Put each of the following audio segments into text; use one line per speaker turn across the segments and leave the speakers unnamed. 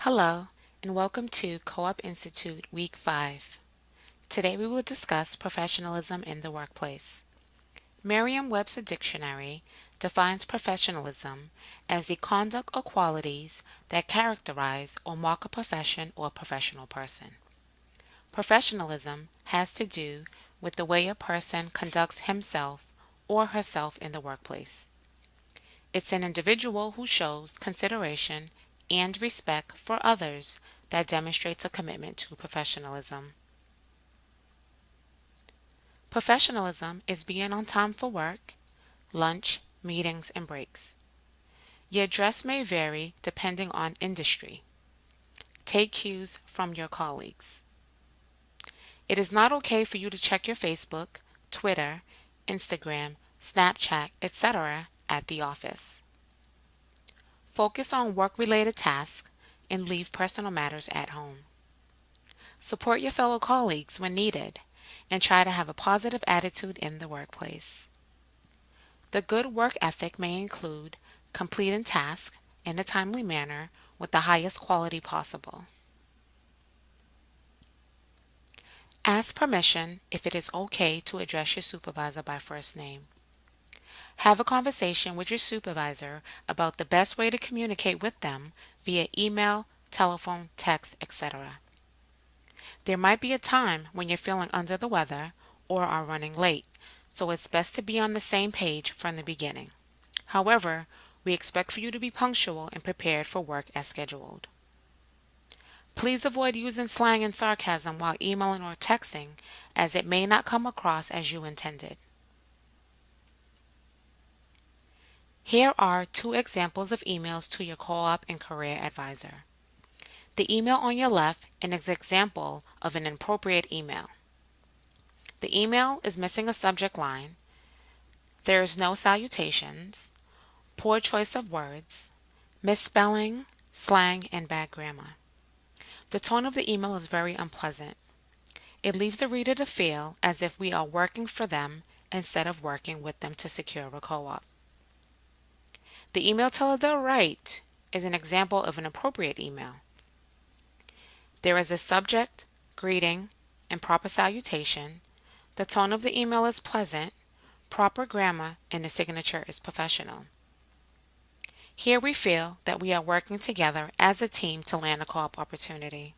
Hello, and welcome to Co-op Institute Week 5. Today we will discuss professionalism in the workplace. Merriam-Webster Dictionary defines professionalism as the conduct or qualities that characterize or mark a profession or professional person. Professionalism has to do with the way a person conducts himself or herself in the workplace. It's an individual who shows consideration and respect for others that demonstrates a commitment to professionalism. Professionalism is being on time for work, lunch, meetings, and breaks. Your dress may vary depending on industry. Take cues from your colleagues. It is not okay for you to check your Facebook, Twitter, Instagram, Snapchat, etc. at the office. Focus on work-related tasks and leave personal matters at home. Support your fellow colleagues when needed and try to have a positive attitude in the workplace. The good work ethic may include completing tasks in a timely manner with the highest quality possible. Ask permission if it is okay to address your supervisor by first name. Have a conversation with your supervisor about the best way to communicate with them via email, telephone, text, etc. There might be a time when you're feeling under the weather or are running late, so it's best to be on the same page from the beginning. However, we expect for you to be punctual and prepared for work as scheduled. Please avoid using slang and sarcasm while emailing or texting, as it may not come across as you intended. Here are two examples of emails to your co-op and career advisor. The email on your left is an example of an inappropriate email. The email is missing a subject line. There is no salutations, poor choice of words, misspelling, slang, and bad grammar. The tone of the email is very unpleasant. It leaves the reader to feel as if we are working for them instead of working with them to secure a co-op. The email to the right is an example of an appropriate email. There is a subject, greeting, and proper salutation. The tone of the email is pleasant, proper grammar, and the signature is professional. Here we feel that we are working together as a team to land a co-op opportunity.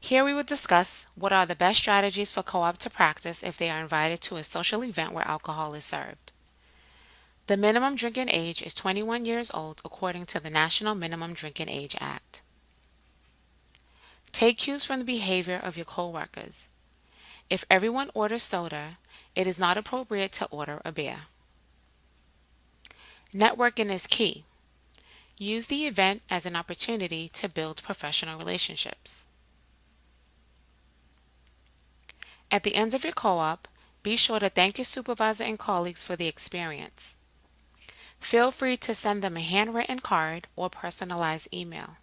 Here we will discuss what are the best strategies for co-op to practice if they are invited to a social event where alcohol is served. The minimum drinking age is 21 years old according to the National Minimum Drinking Age Act. Take cues from the behavior of your co-workers. If everyone orders soda, it is not appropriate to order a beer. Networking is key. Use the event as an opportunity to build professional relationships. At the end of your co-op, be sure to thank your supervisor and colleagues for the experience. Feel free to send them a handwritten card or personalized email.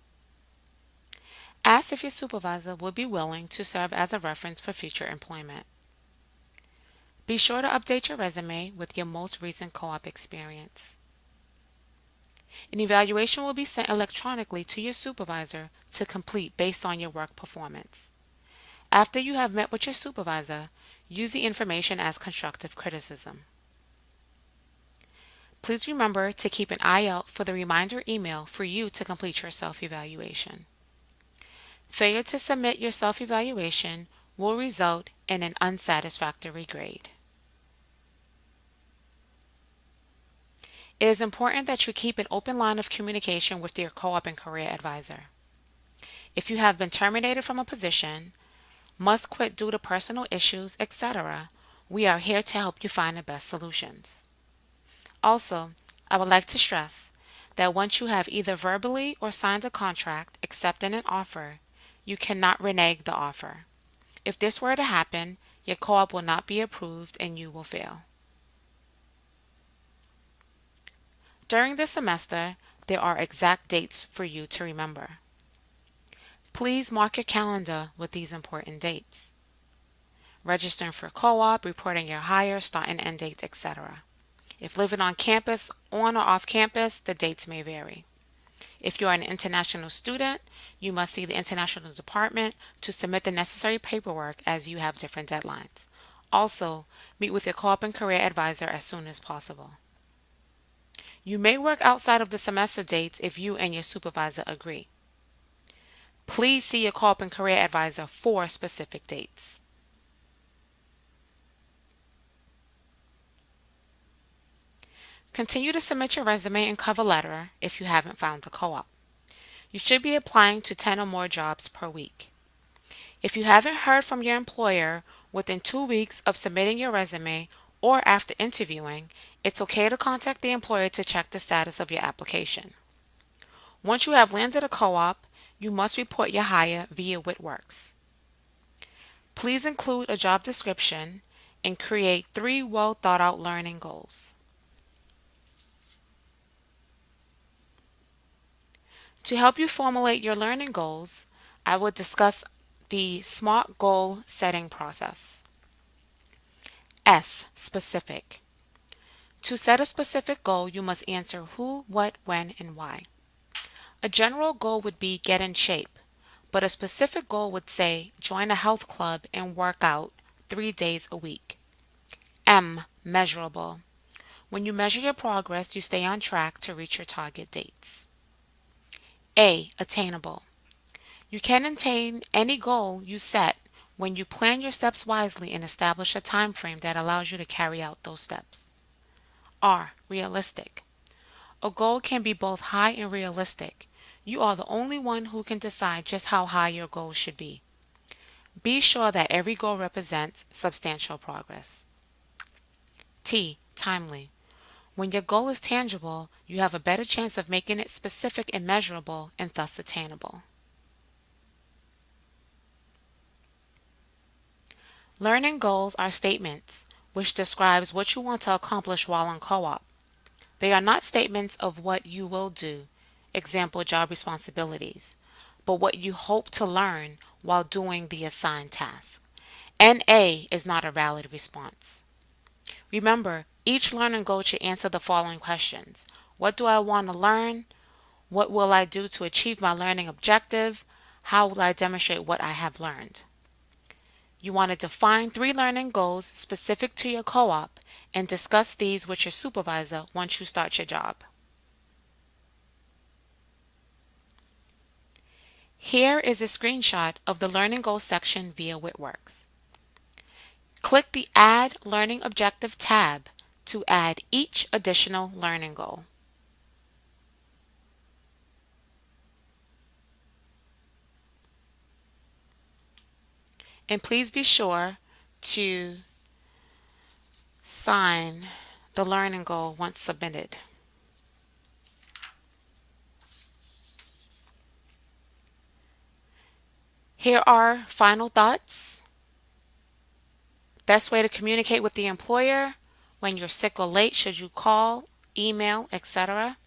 Ask if your supervisor would be willing to serve as a reference for future employment. Be sure to update your resume with your most recent co-op experience. An evaluation will be sent electronically to your supervisor to complete based on your work performance. After you have met with your supervisor, use the information as constructive criticism. Please remember to keep an eye out for the reminder email for you to complete your self-evaluation. Failure to submit your self-evaluation will result in an unsatisfactory grade. It is important that you keep an open line of communication with your co-op and career advisor. If you have been terminated from a position, must quit due to personal issues, etc., we are here to help you find the best solutions. Also, I would like to stress that once you have either verbally or signed a contract accepting an offer, you cannot renege the offer. If this were to happen, your co-op will not be approved and you will fail. During the semester, there are exact dates for you to remember. Please mark your calendar with these important dates. Registering for co-op, reporting your hire, start and end dates, etc. If living on campus, on or off campus, the dates may vary. If you are an international student, you must see the international department to submit the necessary paperwork as you have different deadlines. Also, meet with your co-op and career advisor as soon as possible. You may work outside of the semester dates if you and your supervisor agree. Please see your co-op and career advisor for specific dates. Continue to submit your resume and cover letter if you haven't found a co-op. You should be applying to 10 or more jobs per week. If you haven't heard from your employer within 2 weeks of submitting your resume or after interviewing, it's okay to contact the employer to check the status of your application. Once you have landed a co-op, you must report your hire via WhitWorks. Please include a job description and create 3 well thought out learning goals. To help you formulate your learning goals, I will discuss the SMART goal setting process. S. Specific. To set a specific goal, you must answer who, what, when, and why. A general goal would be get in shape, but a specific goal would say join a health club and work out 3 days a week. M. Measurable. When you measure your progress, you stay on track to reach your target dates. A. Attainable. You can attain any goal you set when you plan your steps wisely and establish a time frame that allows you to carry out those steps. R. Realistic. A goal can be both high and realistic. You are the only one who can decide just how high your goal should be. Be sure that every goal represents substantial progress. T. Timely. When your goal is tangible, you have a better chance of making it specific and measurable and thus attainable. Learning goals are statements which describes what you want to accomplish while on co-op. They are not statements of what you will do, example job responsibilities, but what you hope to learn while doing the assigned task. NA is not a valid response. Remember, each learning goal should answer the following questions. What do I want to learn? What will I do to achieve my learning objective? How will I demonstrate what I have learned? You want to define 3 learning goals specific to your co-op and discuss these with your supervisor once you start your job. Here is a screenshot of the Learning Goals section via WhitWorks. Click the Add Learning Objective tab to add each additional learning goal. And please be sure to sign the learning goal once submitted. Here are final thoughts. Best way to communicate with the employer: when you're sick or late, should you call, email, etc.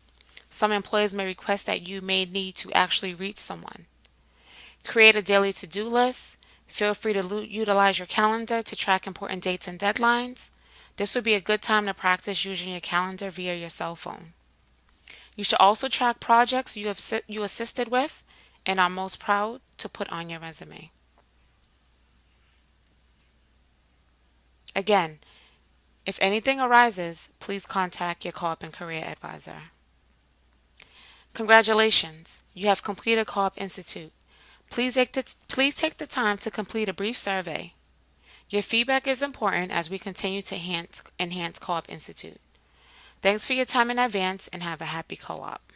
Some employers may request that you may need to actually reach someone. Create a daily to-do list. Feel free to utilize your calendar to track important dates and deadlines. This would be a good time to practice using your calendar via your cell phone. You should also track projects you assisted with and are most proud to put on your resume. Again, if anything arises, please contact your co-op and career advisor. Congratulations, you have completed Co-op Institute. Please take the time to complete a brief survey. Your feedback is important as we continue to enhance Co-op Institute. Thanks for your time in advance and have a happy co-op.